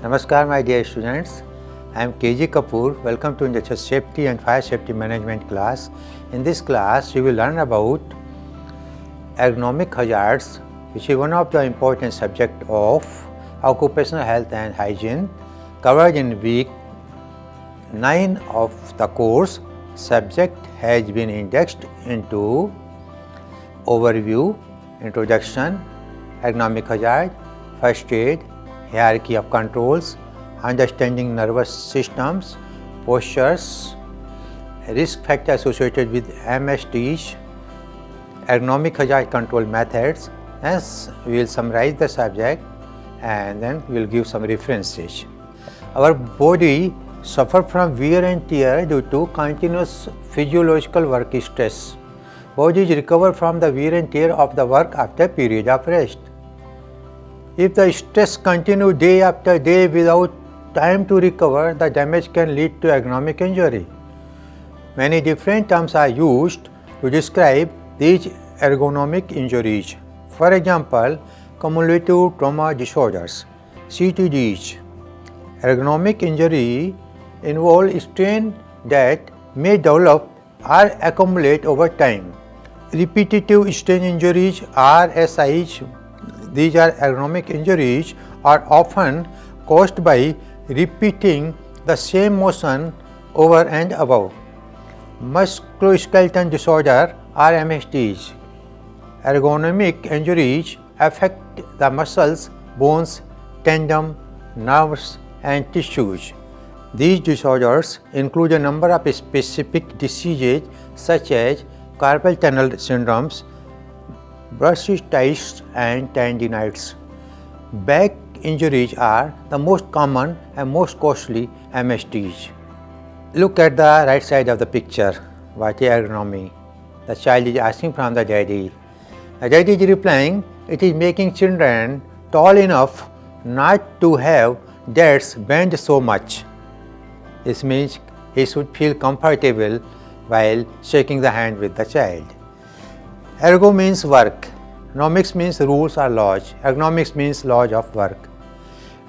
Namaskar my dear students, I am KG Kapoor. Welcome to Industrial Safety and Fire Safety Management class. In this class, you will learn about ergonomic hazards, which is one of the important subject of occupational health and hygiene, covered in week 9 of the course. Subject has been indexed into overview, introduction, ergonomic hazard, first aid, hierarchy of controls, understanding nervous systems, postures, risk factor associated with MSTs, ergonomic hazard control methods. As we will summarize the subject and then we will give some references. Our body suffers from wear and tear due to continuous physiological work stress. Bodies recover from the wear and tear of the work after a period of rest. If the stress continues day after day without time to recover, the damage can lead to ergonomic injury. Many different terms are used to describe these ergonomic injuries. For example, cumulative trauma disorders, CTDs. Ergonomic injury involve strain that may develop or accumulate over time. Repetitive strain injuries, RSIs, these are ergonomic injuries, are often caused by repeating the same motion over and above. Musculoskeletal disorder, RMSDs. Ergonomic injuries affect the muscles, bones, tendons, nerves and tissues. These disorders include a number of specific diseases such as carpal tunnel syndromes, bursitis and tendinitis. Back injuries are the most common and most costly MSTs. Look at the right side of the picture. What is ergonomy? The child is asking from the daddy. The daddy is replying, it is making children tall enough not to have dads bend so much. This means he should feel comfortable while shaking the hand with the child. Ergo means work. Ergonomics means rules or laws. Ergonomics means laws of work.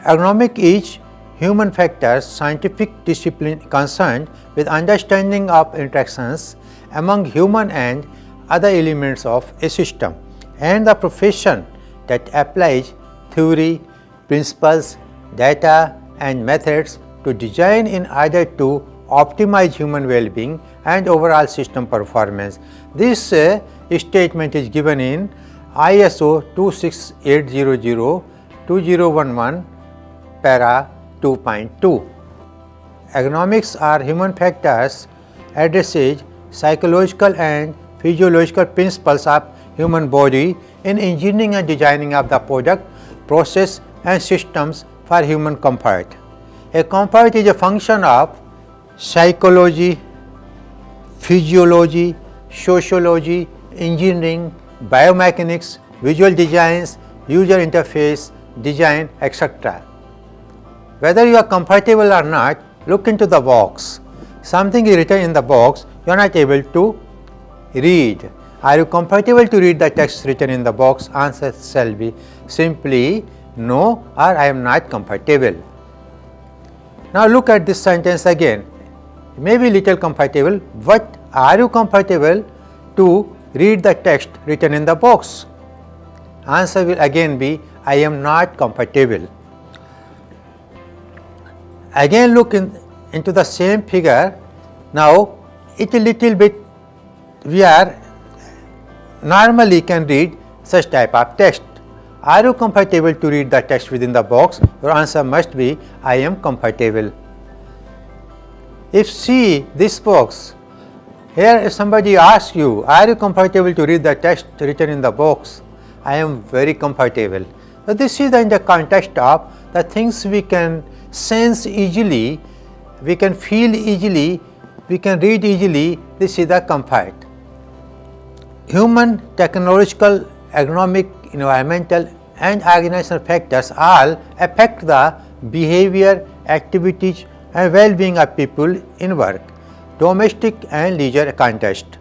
Ergonomic is human factors scientific discipline concerned with understanding of interactions among human and other elements of a system, and the profession that applies theory, principles, data and methods to design in order to optimize human well-being and overall system performance. This statement is given in ISO 26800-2011 para 2.2. Ergonomics are human factors addresses psychological and physiological principles of human body in engineering and designing of the product, process and systems for human comfort. A comfort is a function of psychology, physiology, sociology, engineering, biomechanics, visual designs, user interface, design, etc. Whether you are comfortable or not, look into the box. Something is written in the box, you are not able to read. Are you comfortable to read the text written in the box? Answer shall be simply no or I am not comfortable. Now look at this sentence again. Maybe little comfortable, but are you comfortable to read the text written in the box? Answer will again be I am not comfortable. Again look into the same figure. Now it a little bit we are normally can read such type of text. Are you comfortable to read the text within the box? Your answer must be I am comfortable. If see this box, here if somebody asks you, are you comfortable to read the text written in the box? I am very comfortable. So this is in the context of the things we can sense easily, we can feel easily, we can read easily. This is the comfort. Human, technological, economic, environmental and organizational factors all affect the behavior, activities and well-being of people in work, domestic and leisure context.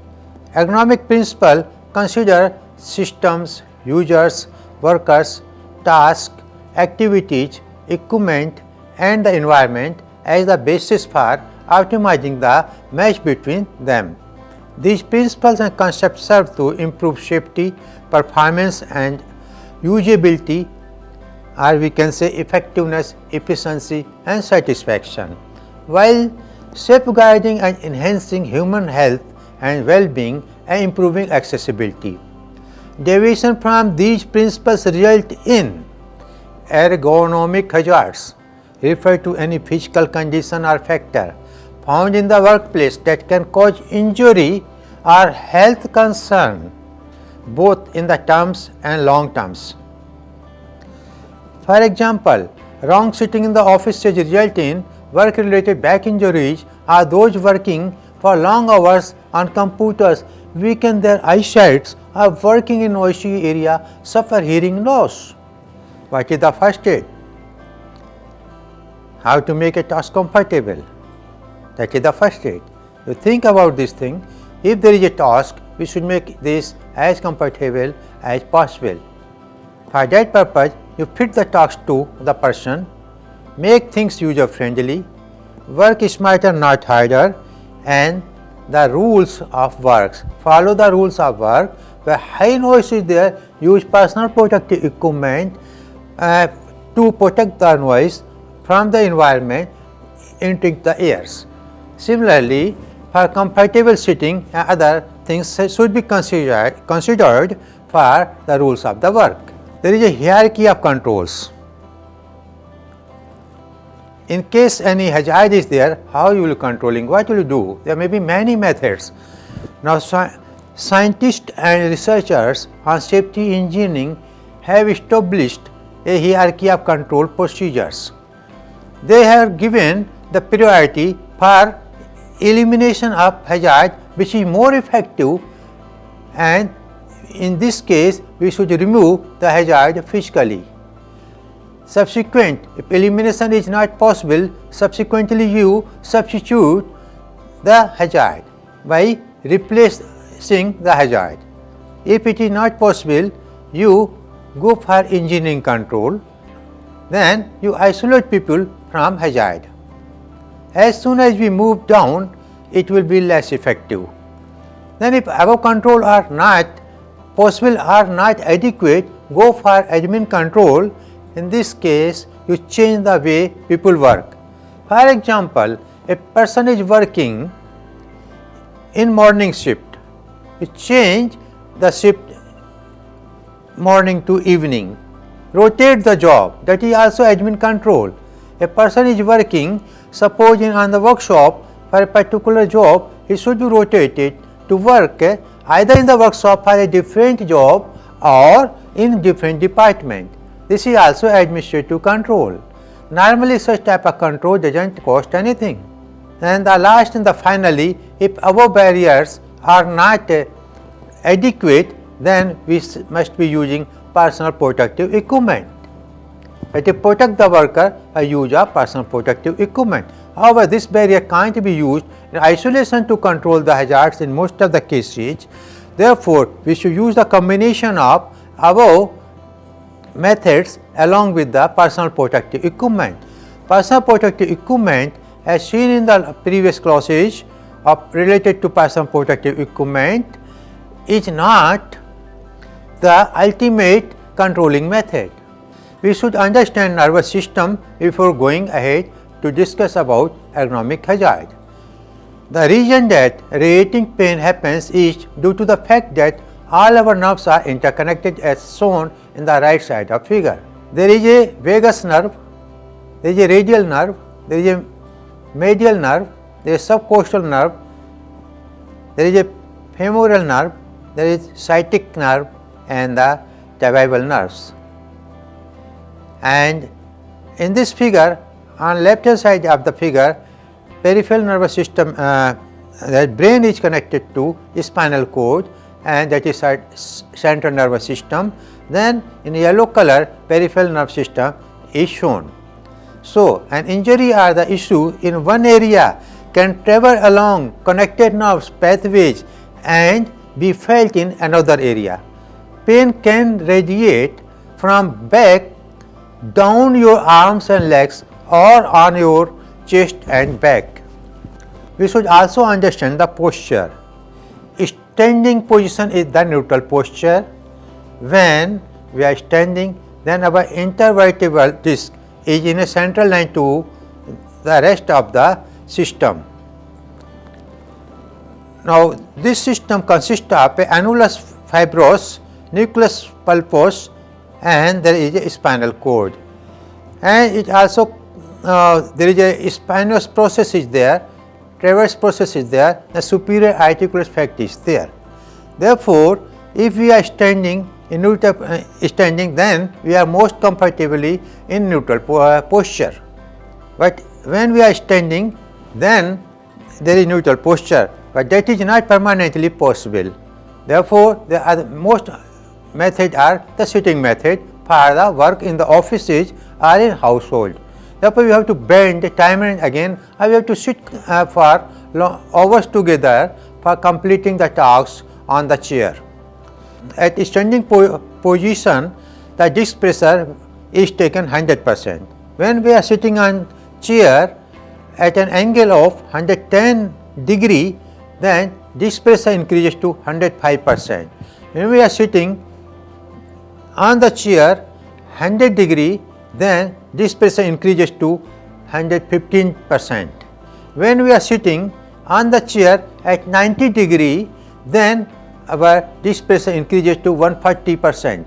Ergonomic principle consider systems, users, workers, tasks, activities, equipment, and the environment as the basis for optimizing the match between them. These principles and concepts serve to improve safety, performance and usability, or we can say effectiveness, efficiency and satisfaction, while safeguarding and enhancing human health and well-being and improving accessibility. Deviation from these principles result in ergonomic hazards, refer to any physical condition or factor found in the workplace that can cause injury or health concern, both in the terms and long terms. For example, wrong sitting in the office stage result in work-related back injuries, or those working for long hours on computers weaken their eyesight, or working in noisy area suffer hearing loss. What is the first aid? How to make a task comfortable? That is the first aid. You think about this thing. If there is a task, we should make this as comfortable as possible. For that purpose, you fit the task to the person, make things user-friendly, work smarter not harder, and the rules of work. Follow the rules of work. Where high noise is there, use personal protective equipment to protect the noise from the environment entering the ears. Similarly, for comfortable sitting and other things should be considered for the rules of the work. There is a hierarchy of controls. In case any hazard is there, how you will controlling, what will you do? There may be many methods. Now, scientists and researchers on safety engineering have established a hierarchy of control procedures. They have given the priority for elimination of hazard, which is more effective, and in this case we should remove the hazard physically. Subsequent, if elimination is not possible, subsequently you substitute the hazard by replacing the hazard. If it is not possible, you go for engineering control, then you isolate people from hazard. As soon as we move down, it will be less effective. Then if above control are not possible or not adequate, go for admin control. In this case, you change the way people work. For example, a person is working in morning shift. You change the shift morning to evening. Rotate the job. That is also admin control. A person is working, suppose on the workshop for a particular job, he should be rotated to work either in the workshop for a different job or in different department. This is also administrative control. Normally such type of control doesn't cost anything. And the last and the finally, if above barriers are not adequate, then we must be using personal protective equipment. To protect the worker, I use of personal protective equipment. However, this barrier can't be used in isolation to control the hazards in most of the cases. Therefore, we should use the combination of above methods along with the personal protective equipment. Personal protective equipment, as seen in the previous classes related to personal protective equipment, is not the ultimate controlling method. We should understand nervous system before going ahead to discuss about ergonomic hazard. The reason that radiating pain happens is due to the fact that all our nerves are interconnected as shown in the right side of figure. There is a vagus nerve, there is a radial nerve, there is a medial nerve, there is a subcostal nerve, there is a femoral nerve, there is sciatic nerve and the cervical nerves. And in this figure, on left hand side of the figure, peripheral nervous system, the brain is connected to spinal cord and that is central nervous system. Then in yellow color, peripheral nerve system is shown. So, an injury or the issue in one area can travel along connected nerves pathways and be felt in another area. Pain can radiate from back down your arms and legs or on your chest and back. We should also understand the posture. Standing position is the neutral posture. When we are standing, then our intervertebral disc is in a central line to the rest of the system. Now, this system consists of a annulus fibrous, nucleus pulpose, and there is a spinal cord. And it also there is a spinous process is there, transverse process is there, the superior articular tract is there. Therefore, if we are standing in neutral then we are most comfortably in neutral posture. But when we are standing, then there is neutral posture, but that is not permanently possible. Therefore, most methods are the sitting method for the work in the offices or in household. Therefore, we have to bend time and again, and we have to sit for hours together for completing the tasks on the chair. At standing position, the disc pressure is taken 100%. When we are sitting on chair at an angle of 110 degree, then disc pressure increases to 105%. When we are sitting on the chair 100 degree, then disc pressure increases to 115%. When we are sitting on the chair at 90 degree, then our disc pressure increases to 140%.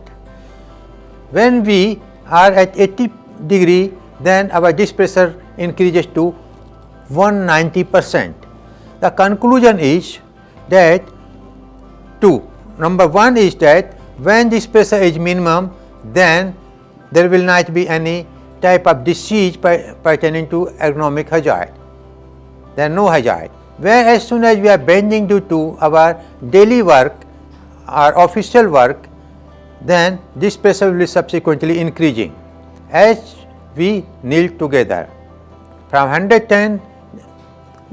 When we are at 80 degree, then our disc pressure increases to 190%. The conclusion is that number one is that when this pressure is minimum, then there will not be any type of disease pertaining to ergonomic hazard. There are no hazard. Where as soon as we are bending due to our daily work or official work, then this pressure will be subsequently increasing as we kneel together. From 110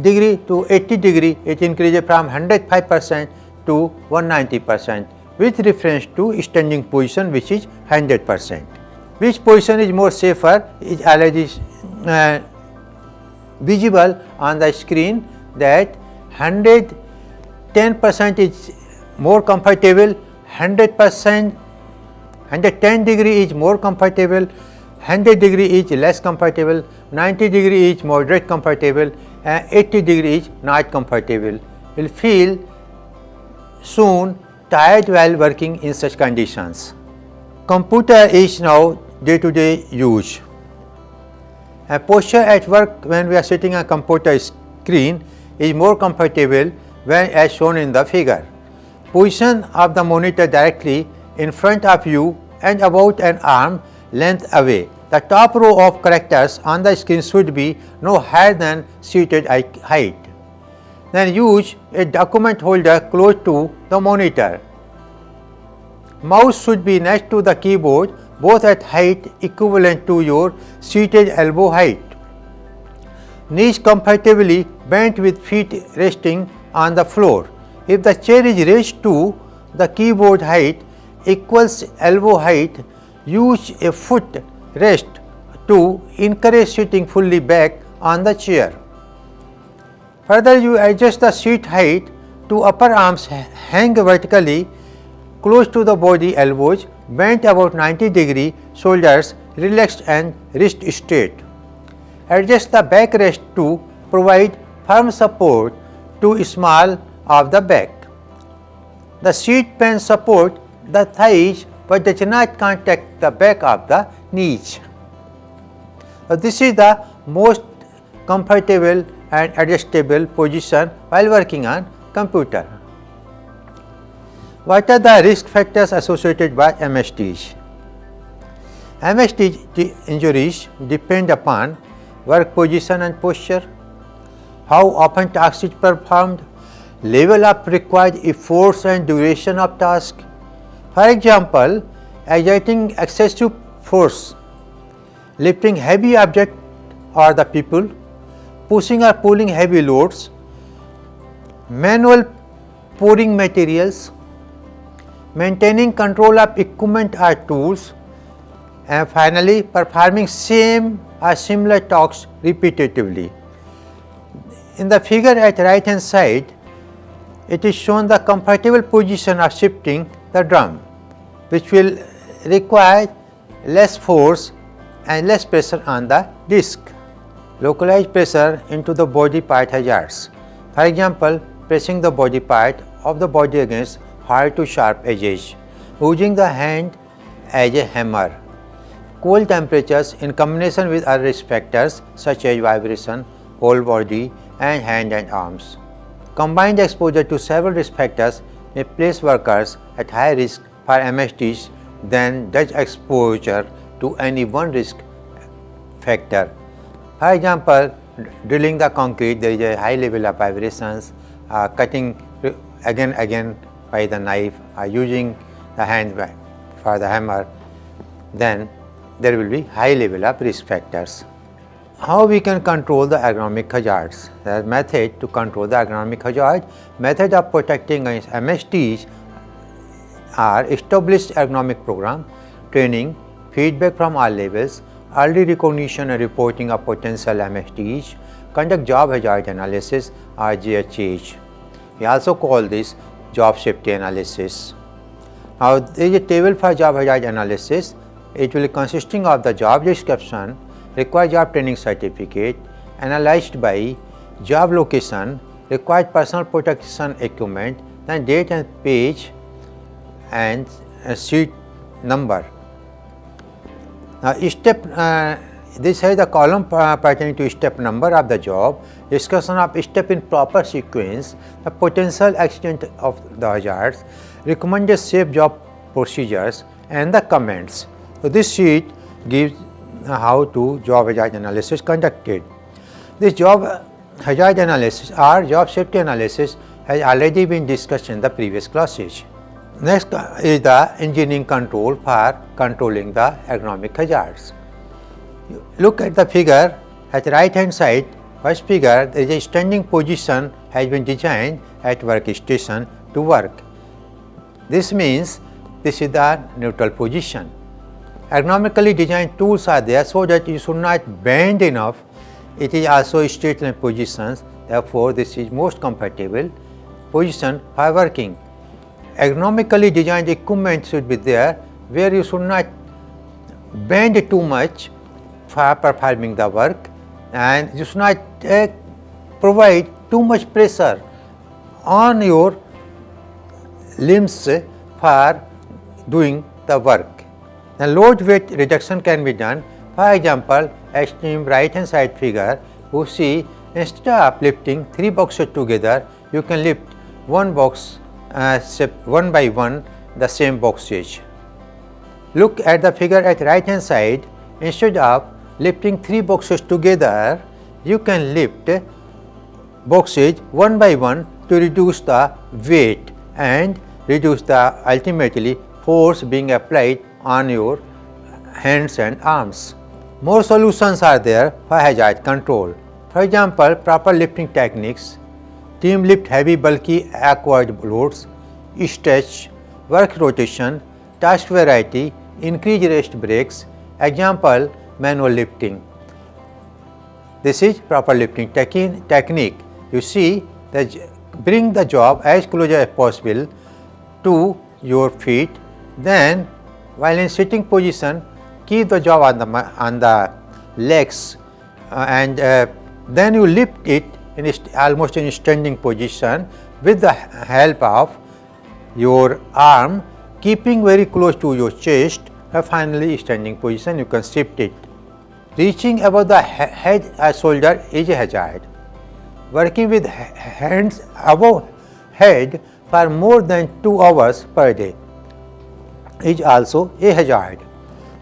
degree to 80 degree, it increases from 105% to 190% with reference to standing position, which is 100%. Which position is more safer is already visible on the screen, that 110% is more comfortable, 100%, 110 degree is more comfortable, 100 degree is less comfortable, 90 degree is moderate comfortable, and 80 degree is not comfortable. You will feel soon tired while working in such conditions. Computer is now day-to-day use. A posture at work when we are sitting on a computer screen is more comfortable when as shown in the figure. Position of the monitor directly in front of you and about an arm length away. The top row of characters on the screen should be no higher than seated height. Then use a document holder close to the monitor. Mouse should be next to the keyboard, both at height equivalent to your seated elbow height. Knees comfortably bent with feet resting on the floor. If the chair is raised to the keyboard height equals elbow height, use a foot rest to encourage sitting fully back on the chair. Further, you adjust the seat height to upper arms hang vertically close to the body, elbows bent about 90 degree, shoulders relaxed and wrist straight. Adjust the back rest to provide firm support to small of the back. The seat pan support the thighs but does not contact the back of the knees. This is the most comfortable and adjustable position while working on computer. What are the risk factors associated with MSTs? MST injuries depend upon work position and posture, how often task is performed, level of required efforts and duration of task. For example, exerting excessive force, lifting heavy object or the people, pushing or pulling heavy loads, manual pouring materials, maintaining control of equipment or tools, and finally performing same or similar talks repetitively. In the figure at right hand side, it is shown the comfortable position of shifting the drum, which will require less force and less pressure on the disc. Localized pressure into the body part hazards. For example, pressing the body part of the body against hard to sharp edges, using the hand as a hammer. Cold temperatures in combination with other risk factors such as vibration, whole body and hand and arms. Combined exposure to several risk factors may place workers at higher risk for MSTs than does exposure to any one risk factor. For example, drilling the concrete, there is a high level of vibrations, cutting again by the knife, using the hand for the hammer, then there will be high level of risk factors. How we can control the ergonomic hazards? The method to control the ergonomic hazard, method of protecting against MSTs are established ergonomic program, training, feedback from all levels, early recognition and reporting of potential MSTs, conduct job hazard analysis or JHH. We also call this job safety analysis. Now there is a table for job hazard analysis. It will be consisting of the job description, required job training certificate, analyzed by job location, required personal protection equipment, then date and page and sheet number. Now this has the column pertaining to step number of the job, discussion of step in proper sequence, the potential accident of the hazards, recommended safe job procedures and the comments. So this sheet gives how to job hazard analysis conducted. This job hazard analysis or job safety analysis has already been discussed in the previous classes. Next is the engineering control for controlling the ergonomic hazards. Look at the figure at the right hand side. First figure, there is a standing position has been designed at workstation to work. This means this is the neutral position. Ergonomically designed tools are there so that you should not bend enough. It is also straight line positions, therefore this is most comfortable position for working. Ergonomically designed equipment should be there where you should not bend too much for performing the work, and you should not provide too much pressure on your limbs for doing the work. The load weight reduction can be done. For example, as in right hand side figure, you see instead of lifting 3 boxes together, you can lift one box one by one the same boxes. Look at the figure at right hand side. Instead of lifting 3 boxes together, you can lift boxes one by one to reduce the weight and reduce the ultimately force being applied on your hands and arms. More solutions are there for hazard control. For example, proper lifting techniques, team lift heavy bulky awkward loads, stretch, work rotation, task variety, increase rest breaks. Example, manual lifting. This is proper lifting technique. You see, bring the job as close as possible to your feet, then while in sitting position, keep the job on the legs and then you lift it in almost in standing position with the help of your arm, keeping very close to your chest. Finally, standing position, you can shift it. Reaching above the head or shoulder is a hazard. Working with hands above head for more than 2 hours per day is also a hazard.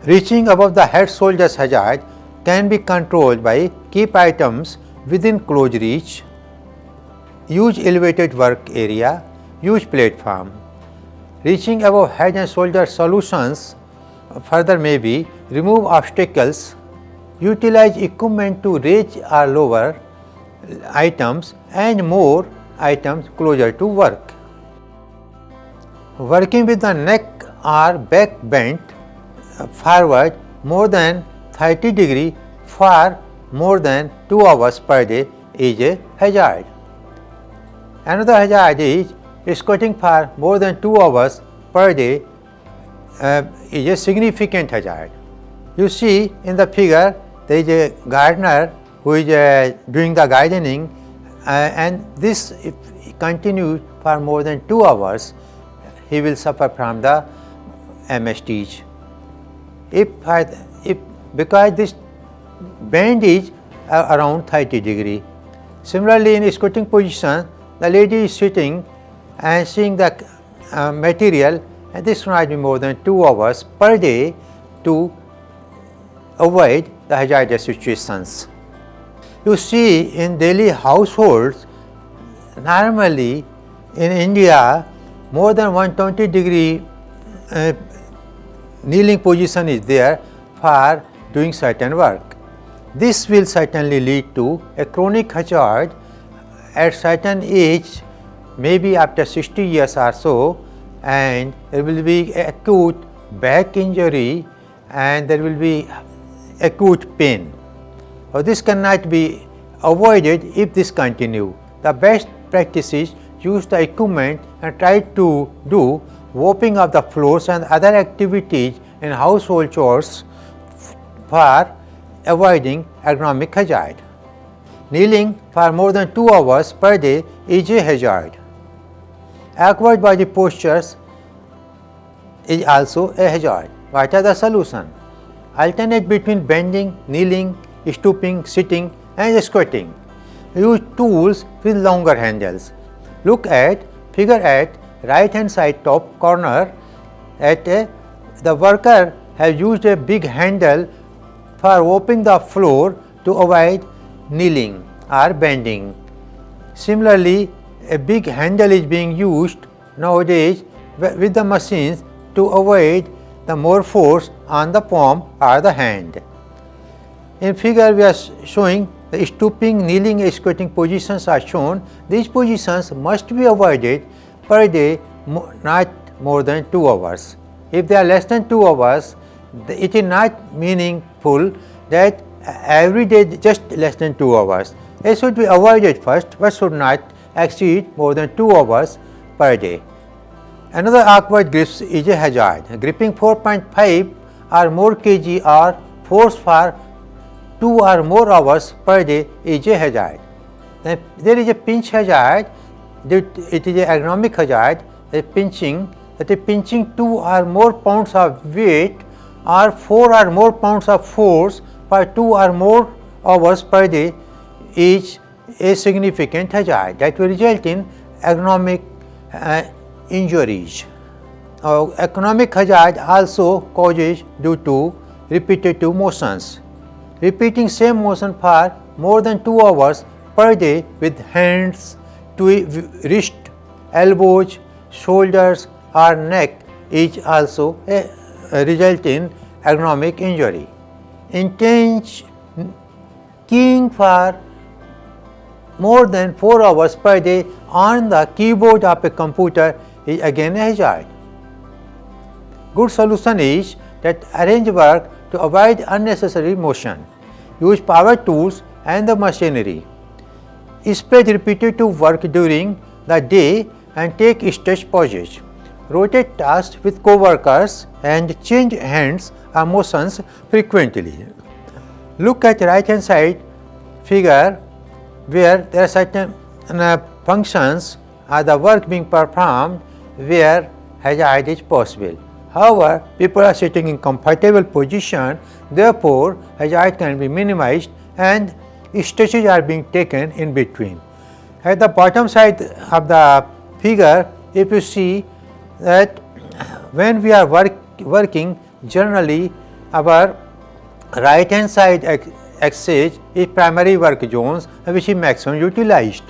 Reaching above the head shoulders hazard can be controlled by keep items within close reach, use elevated work area, use platform. Reaching above head and shoulder solutions further may be remove obstacles, utilize equipment to raise or lower items and more items closer to work. Working with the neck or back bent forward more than 30 degree for more than 2 hours per day is a hazard. Another hazard is squatting for more than 2 hours per day is a significant hazard. You see in the figure there is a gardener who is doing the gardening and this if continues for more than 2 hours, he will suffer from the MSTs. Because this bend is around 30 degree. Similarly, in squatting position, the lady is sitting and seeing the material, and this might be more than 2 hours per day to avoid the hazardous situations. You see, in daily households, normally in India, more than 120 degree kneeling position is there for doing certain work. This will certainly lead to a chronic hazard at certain age, maybe after 60 years or so, and there will be acute back injury and there will be acute pain. So this cannot be avoided if this continue. The best practice is use the equipment and try to do mopping of the floors and other activities in household chores for avoiding ergonomic hazard. Kneeling for more than 2 hours per day is a hazard. Awkward body postures is also a hazard. What are the solutions? Alternate between bending, kneeling, stooping, sitting and squatting. Use tools with longer handles. Look at figure at right hand side top corner. The worker has used a big handle for mopping the floor to avoid kneeling or bending. Similarly, a big handle is being used nowadays with the machines to avoid the more force on the palm or the hand. In figure we are showing the stooping, kneeling and squatting positions are shown. These positions must be avoided per day, not more than 2 hours. If they are less than 2 hours, it is not meaningful that every day just less than 2 hours. They should be avoided first, but should not exceed more than 2 hours per day. Another awkward grips is a hazard. Gripping 4.5 or more kg or force for 2 or more hours per day is a hazard. Then there is a pinch hazard. It is an ergonomic hazard. Pinching 2 or more pounds of weight or 4 or more pounds of force for 2 or more hours per day is a significant hazard that will result in ergonomic injuries. Ergonomic hazard also causes due to repetitive motions. Repeating same motion for more than 2 hours per day with hands, wrist, elbows, shoulders or neck is also a result in ergonomic injury. Intense keying for more than 4 hours per day on the keyboard of a computer is again a hazard. Good solution is that arrange work to avoid unnecessary motion. Use power tools and the machinery. Spread repetitive work during the day and take stretch pauses. Rotate tasks with co-workers and change hands or motions frequently. Look at right hand side figure where there are certain functions or the work being performed where hazard is possible. However, people are sitting in comfortable position, therefore hazard can be minimized and stretches are being taken in between. At the bottom side of the figure, if you see that when we are working, generally our right hand side axis is primary work zones which is maximum utilized,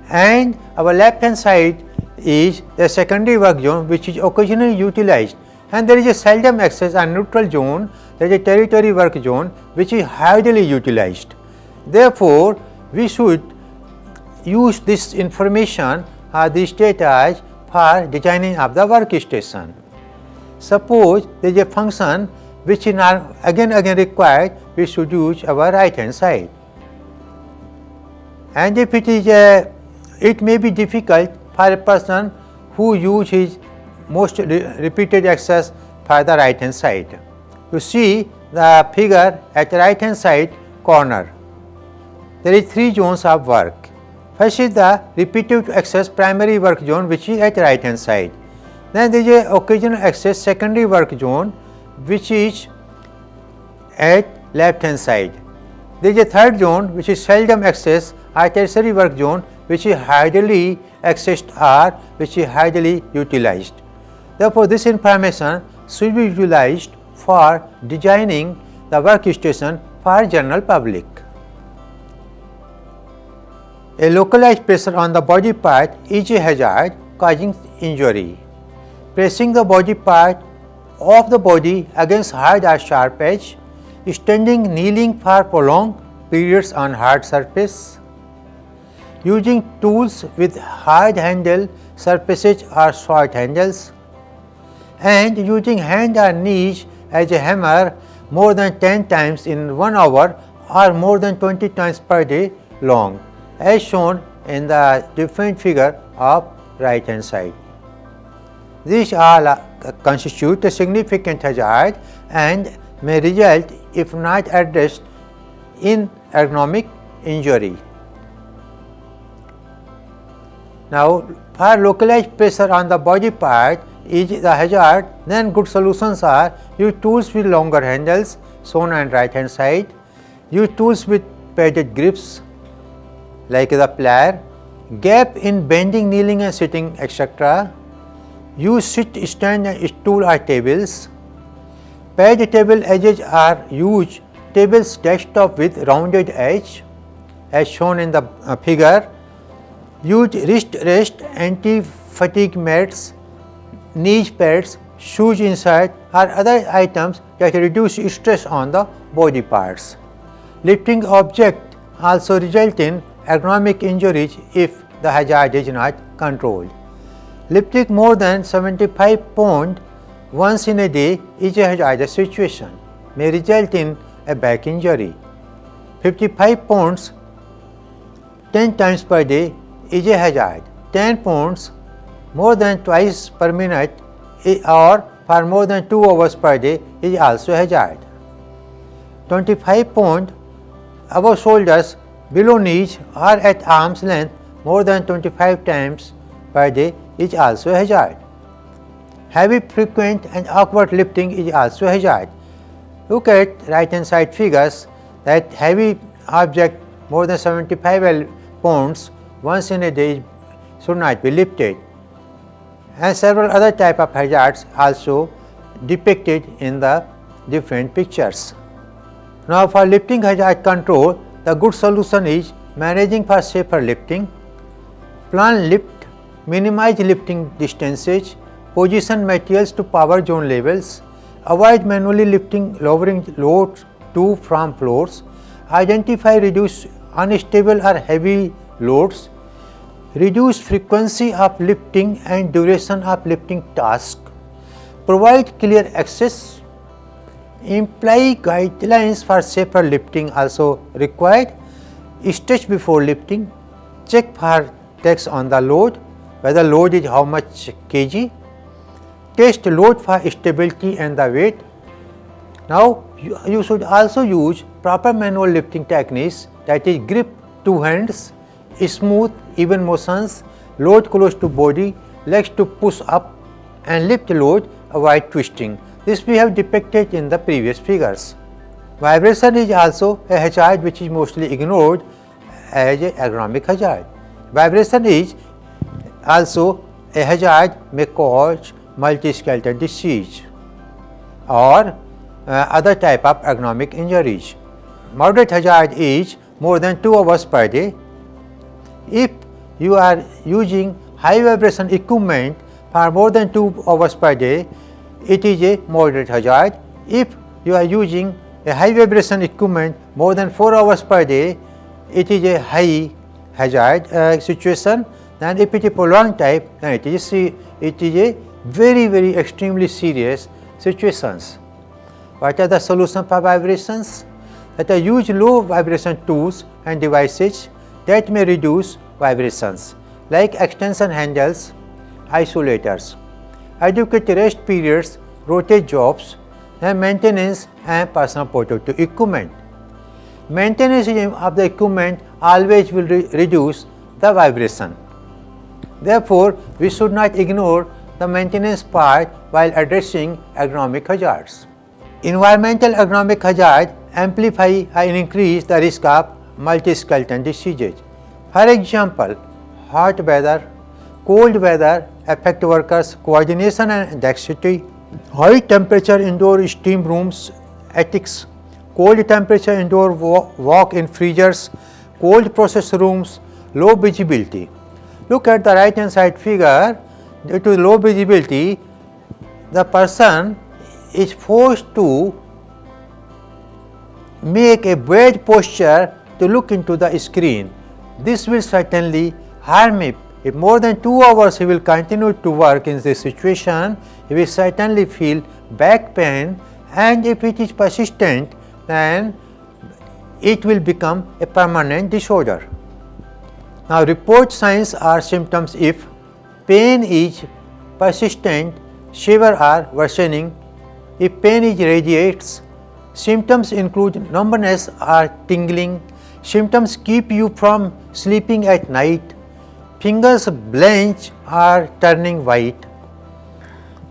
and our left hand side is the secondary work zone which is occasionally utilized, and there is a seldom access and neutral zone, that is a territory work zone which is highly utilized. Therefore, we should use this information or this data for designing of the workstation. Suppose there is a function which in our again required, we should use our right hand side. And if it may be difficult for a person who use his most repeated exercise for the right hand side. You see the figure at the right hand side corner. There is 3 zones of work. First is the repetitive exercise primary work zone, which is at right hand side. Then there is a occasional exercise secondary work zone, which is at left hand side. There is a third zone which is seldom accessed, or tertiary work zone, which is hardly accessed or which is hardly utilized. Therefore, this information should be utilized for designing the workstation for general public. A localized pressure on the body part is a hazard causing injury. Pressing the body part of the body against hard or sharp edge, standing, kneeling for prolonged periods on hard surface, using tools with hard handle surfaces or short handles, and using hand or knees as a hammer more than 10 times in 1 hour or more than 20 times per day long, as shown in the different figure of right hand side. These all constitute a significant hazard and may result, if not addressed, in ergonomic injury. Now, for localized pressure on the body part is the hazard, then good solutions are: use tools with longer handles, shown on right hand side, use tools with padded grips like the plier, gap in bending, kneeling and sitting, etc. Use sit, stand and stool or tables. Pad table edges are used tables desktop with rounded edge, as shown in the figure. Use wrist rest, anti-fatigue mats, knee pads, shoes inside or other items that reduce stress on the body parts. Lifting object also result in ergonomic injuries if the hazard is not controlled. Lifting more than 75 pounds once in a day is a hazardous situation, may result in a back injury. 55 pounds 10 times per day is a hazard. 10 pounds more than twice per minute or for more than 2 hours per day is also a hazard. 25 pounds above shoulders, below knees or at arm's length more than 25 times per day is also a hazard. Heavy, frequent and awkward lifting is also a hazard. Look at right hand side figures that heavy object more than 75 pounds once in a day should not be lifted, and several other type of hazards also depicted in the different pictures. Now, for lifting hazard control, the good solution is managing for safer lifting, plan lift, minimize lifting distances, position materials to power zone levels, avoid manually lifting lowering loads to from floors, identify reduce unstable or heavy loads, reduce frequency of lifting and duration of lifting task, provide clear access, imply guidelines for safer lifting also required, stretch before lifting, check for text on the load, whether load is how much kg, test load for stability and the weight. Now, you should also use proper manual lifting techniques, that is grip 2 hands, smooth even motions, load close to body, legs to push up and lift load, avoid twisting. This we have depicted in the previous figures. Vibration is also a hazard which is mostly ignored as an ergonomic hazard. Vibration is also a hazard may cause multi-skeletal disease or other type of ergonomic injuries. Moderate hazard is more than 2 hours per day. If you are using high vibration equipment for more than 2 hours per day, it is a moderate hazard. If you are using a high vibration equipment more than 4 hours per day, it is a high hazard situation. Then if it is prolonged type, then it is a very extremely serious situations. What are the solutions for vibrations? That are use low vibration tools and devices that may reduce vibrations, like extension handles, isolators. Adequate rest periods, rotate jobs, and maintenance and personal protective equipment. Maintenance of the equipment always will reduce the vibration. Therefore, we should not ignore the maintenance part while addressing ergonomic hazards. Environmental ergonomic hazards amplify and increase the risk of multi-skeleton diseases. For example, hot weather, cold weather affect workers' coordination and dexterity. High temperature indoor steam rooms, attics, cold temperature indoor walk-in freezers, cold process rooms, low visibility. Look at the right hand side figure. Due to low visibility, the person is forced to make a bad posture to look into the screen. This will certainly harm him. If more than 2 hours he will continue to work in this situation, he will certainly feel back pain, and if it is persistent, then it will become a permanent disorder. Now, report signs or symptoms if pain is persistent, severe or worsening. If pain is radiates, symptoms include numbness or tingling. Symptoms keep you from sleeping at night. Fingers blanch or turning white.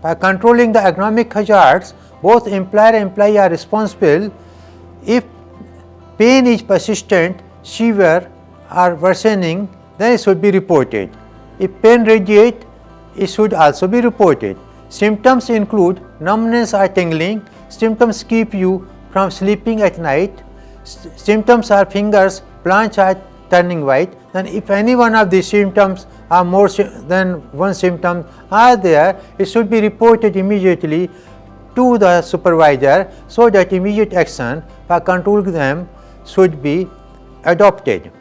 By controlling the ergonomic hazards, both employer and employee are responsible. If pain is persistent, severe or worsening, then it should be reported. If pain radiates, it should also be reported. Symptoms include numbness or tingling. Symptoms keep you from sleeping at night. Symptoms are fingers blanch or turning white. Then if any one of these symptoms or more than one symptom are there, it should be reported immediately to the supervisor so that immediate action for controlling them should be adopted.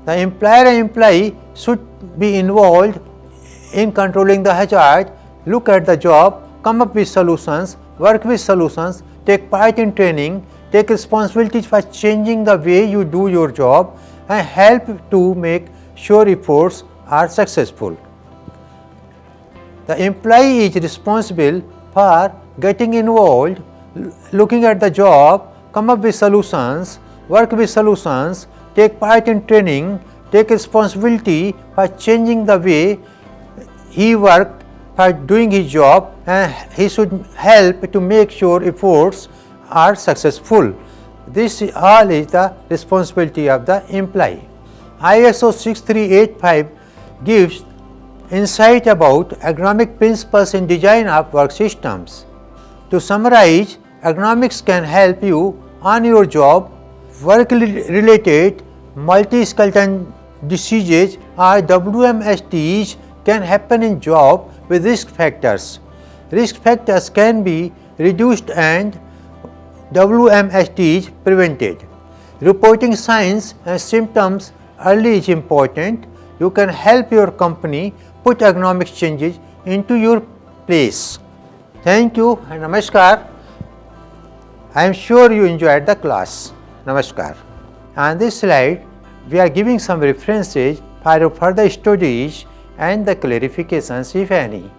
The employer and employee should be involved in controlling the hazard, look at the job, come up with solutions, work with solutions, take part in training, take responsibilities for changing the way you do your job, and help to make sure efforts are successful. The employee is responsible for getting involved, looking at the job, come up with solutions, work with solutions, take part in training, take responsibility for changing the way he worked for doing his job, and he should help to make sure efforts are successful. This all is the responsibility of the employee. ISO 6385 gives insight about ergonomic principles in design of work systems. To summarize, ergonomics can help you on your job. Work-related multi-skeleton diseases or WMSDs can happen in job with risk factors. Risk factors can be reduced and WMSDs prevented. Reporting signs and symptoms early is important. You can help your company put ergonomic changes into your place. Thank you and Namaskar. I am sure you enjoyed the class. Namaskar. On this slide, we are giving some references for further studies and the clarifications if any.